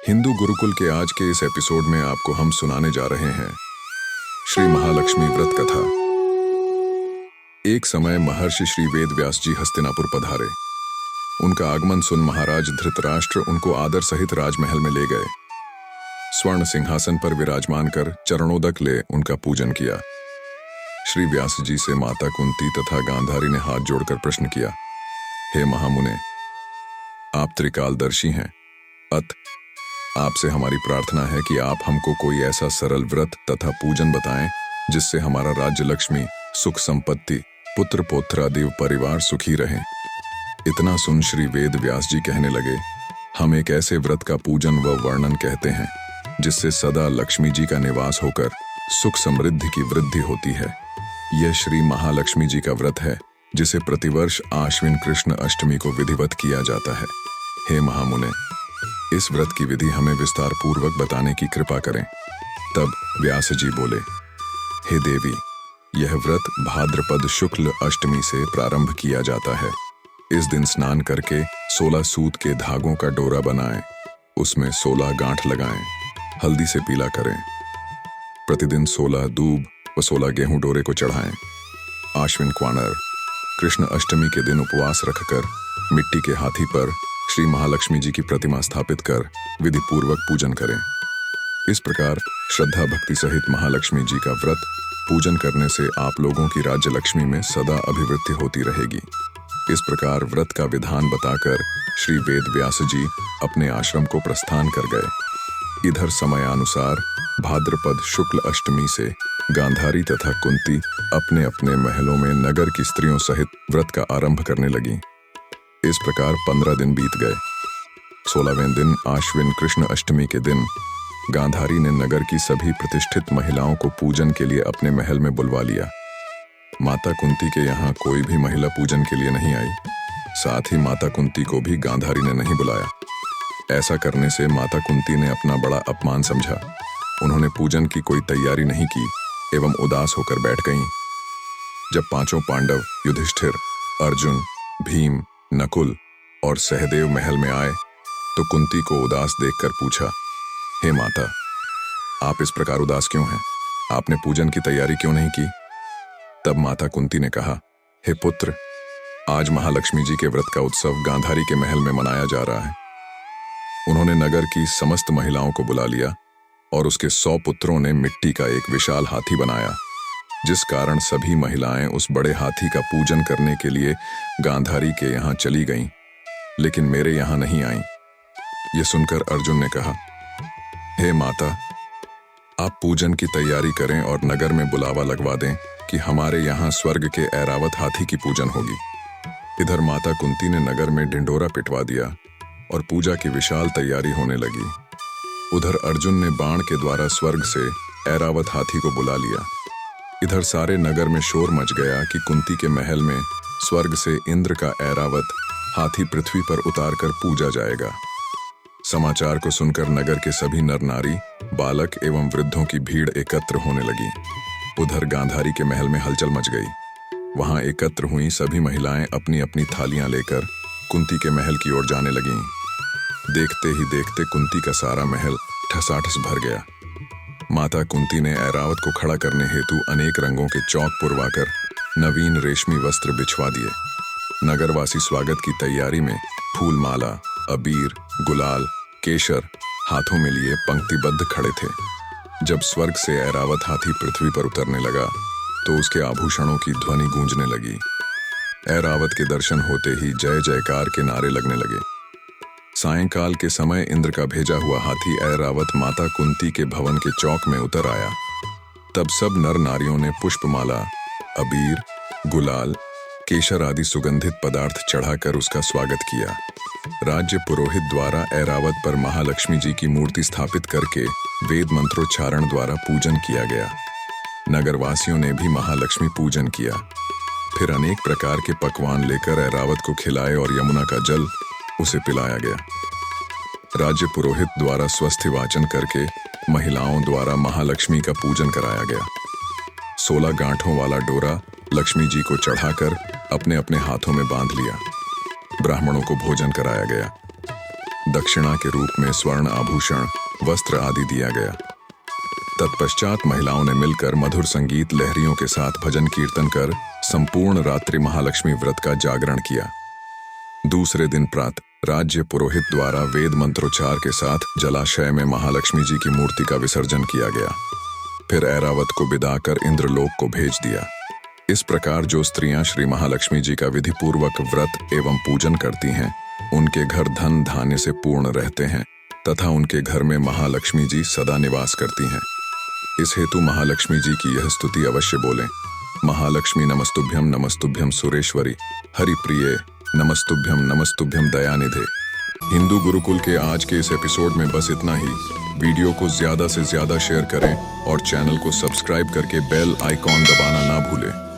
हिंदू गुरुकुल के आज के इस एपिसोड में आपको हम सुनाने जा रहे हैं श्री महालक्ष्मी व्रत कथा। एक समय महर्षि श्री वेद व्यास जी हस्तिनापुर पधारे। उनका आगमन सुन महाराज धृतराष्ट्र उनको आदर सहित राजमहल में ले गए। स्वर्ण सिंहासन पर विराजमान कर चरणोदक ले उनका पूजन किया। श्री व्यास जी से माता कुंती तथा गांधारी ने हाथ जोड़कर प्रश्न किया, हे महामुने, आप त्रिकालदर्शी हैं, अत आपसे हमारी प्रार्थना है कि आप हमको कोई ऐसा सरल व्रत तथा पूजन बताएं जिससे हमारा राज्य लक्ष्मी, सुख संपत्ति, पुत्र पौत्रादि परिवार सुखी रहें। इतना सुन श्री वेद व्यास जी कहने लगे, हम एक ऐसे व्रत का पूजन व वर्णन कहते हैं जिससे सदा लक्ष्मी जी का निवास होकर सुख समृद्धि की वृद्धि होती है। यह श्री महालक्ष्मी जी का व्रत है जिसे प्रतिवर्ष आश्विन कृष्ण अष्टमी को विधिवत किया जाता है। हे महामुने, इस व्रत की विधि हमें विस्तार पूर्वक बताने की कृपा करें। तब व्यास जी बोले, हे देवी, यह व्रत भाद्रपद शुक्ल अष्टमी से प्रारंभ किया जाता है। इस दिन स्नान करके 16 सूत के धागों का डोरा बनाएं, उसमें 16 गांठ लगाएं, हल्दी से पीला करें। प्रतिदिन 16 दूब व 16 गेहूं डोरे को चढ़ाएं। आश्विन क्वानर कृष्ण अष्टमी के दिन उपवास रखकर मिट्टी के हाथी पर श्री महालक्ष्मी जी की प्रतिमा स्थापित कर विधि पूर्वक पूजन करें। इस प्रकार श्रद्धा भक्ति सहित महालक्ष्मी जी का व्रत पूजन करने से आप लोगों की राज्य लक्ष्मी में सदा अभिवृद्धि होती रहेगी। इस प्रकार व्रत का विधान बताकर श्री वेद व्यास जी अपने आश्रम को प्रस्थान कर गए। इधर समयानुसार भाद्रपद शुक्ल अष्टमी से गांधारी तथा कुंती अपने अपने महलों में नगर की स्त्रियों सहित व्रत का आरंभ करने लगी। इस प्रकार 15 दिन बीत गए। 16वें दिन आश्विन कृष्ण अष्टमी के दिन गांधारी ने नगर की सभी प्रतिष्ठित महिलाओं को पूजन के लिए अपने महल में बुलवा लिया। माता कुंती के यहाँ कोई भी महिला पूजन के लिए नहीं आई। साथ ही माता कुंती को भी गांधारी ने नहीं बुलाया। ऐसा करने से माता कुंती ने अपना बड़ा अपमान समझा। उन्होंने पूजन की कोई तैयारी नहीं की एवं उदास होकर बैठ गईं। जब पांचों पांडव युधिष्ठिर, अर्जुन, भीम, नकुल और सहदेव महल में आए तो कुंती को उदास देखकर पूछा, हे माता, आप इस प्रकार उदास क्यों हैं? आपने पूजन की तैयारी क्यों नहीं की? तब माता कुंती ने कहा, हे पुत्र, आज महालक्ष्मी जी के व्रत का उत्सव गांधारी के महल में मनाया जा रहा है। उन्होंने नगर की समस्त महिलाओं को बुला लिया और उसके 100 पुत्रों ने मिट्टी का एक विशाल हाथी बनाया, जिस कारण सभी महिलाएं उस बड़े हाथी का पूजन करने के लिए गांधारी के यहाँ चली गईं, लेकिन मेरे यहाँ नहीं आईं। ये सुनकर अर्जुन ने कहा, हे माता, आप पूजन की तैयारी करें और नगर में बुलावा लगवा दें कि हमारे यहाँ स्वर्ग के ऐरावत हाथी की पूजन होगी। इधर माता कुंती ने नगर में ढिंढोरा पिटवा दिया और पूजा की विशाल तैयारी होने लगी। उधर अर्जुन ने बाण के द्वारा स्वर्ग से ऐरावत हाथी को बुला लिया। इधर सारे नगर में शोर मच गया कि कुंती के महल में स्वर्ग से इंद्र का ऐरावत हाथी पृथ्वी पर उतारकर पूजा जाएगा। समाचार को सुनकर नगर के सभी नर नारी, बालक एवं वृद्धों की भीड़ एकत्र होने लगी। उधर गांधारी के महल में हलचल मच गई। वहां एकत्र हुई सभी महिलाएं अपनी अपनी थालियां लेकर कुंती के महल की ओर जाने लगीं। देखते ही देखते कुंती का सारा महल ठसाठस भर गया। माता कुंती ने ऐरावत को खड़ा करने हेतु अनेक रंगों के चौक पुरवाकर नवीन रेशमी वस्त्र बिछवा दिए। नगरवासी स्वागत की तैयारी में फूल माला, अबीर, गुलाल, केशर हाथों में लिए पंक्तिबद्ध खड़े थे। जब स्वर्ग से ऐरावत हाथी पृथ्वी पर उतरने लगा तो उसके आभूषणों की ध्वनि गूंजने लगी। ऐरावत के दर्शन होते ही जय जयकार के नारे लगने लगे। सायंकाल के समय इंद्र का भेजा हुआ हाथी ऐरावत माता कुंती के भवन के चौक में उतर आया। तब सब नर नारियों ने पुष्पमाला, अबीर, गुलाल, केशर आदि सुगंधित पदार्थ चढ़ाकर उसका स्वागत किया। राज्य पुरोहित द्वारा ऐरावत पर महालक्ष्मी जी की मूर्ति स्थापित करके वेद मंत्रोच्चारण द्वारा पूजन किया गया। नगरवासियों ने भी महालक्ष्मी पूजन किया। फिर अनेक प्रकार के पकवान लेकर ऐरावत को खिलाए और यमुना का जल उसे पिलाया गया। राज्य पुरोहित द्वारा स्वस्ति वाचन करके महिलाओं द्वारा महालक्ष्मी का पूजन कराया गया। 16 गांठों वाला डोरा लक्ष्मी जी को चढ़ाकर अपने अपने हाथों में बांध लिया। ब्राह्मणों को भोजन कराया गया। दक्षिणा के रूप में स्वर्ण आभूषण, वस्त्र आदि दिया गया। तत्पश्चात महिलाओं ने मिलकर मधुर संगीत लहरियों के साथ भजन कीर्तन कर संपूर्ण रात्रि महालक्ष्मी व्रत का जागरण किया। दूसरे दिन प्रातः राज्य पुरोहित द्वारा वेद मंत्रोच्चार के साथ जलाशय में महालक्ष्मी जी की मूर्ति का विसर्जन किया गया। फिर ऐरावत को बिदाकर इंद्रलोक को भेज दिया। इस प्रकार जो स्त्रियां श्री महालक्ष्मी जी का विधिपूर्वक व्रत एवं पूजन करती हैं, उनके घर धन धान्य से पूर्ण रहते हैं तथा उनके घर में महालक्ष्मी जी सदा निवास करती हैं। इस हेतु महालक्ष्मी जी की यह स्तुति अवश्य बोलें। महालक्ष्मी नमस्तुभ्यम सुरेश्वरी, हरिप्रिये नमस्तुभ्यम दयानिधे। हिंदू गुरुकुल के आज के इस एपिसोड में बस इतना ही। वीडियो को ज्यादा से ज्यादा शेयर करें और चैनल को सब्सक्राइब करके बेल आइकॉन दबाना ना भूलें।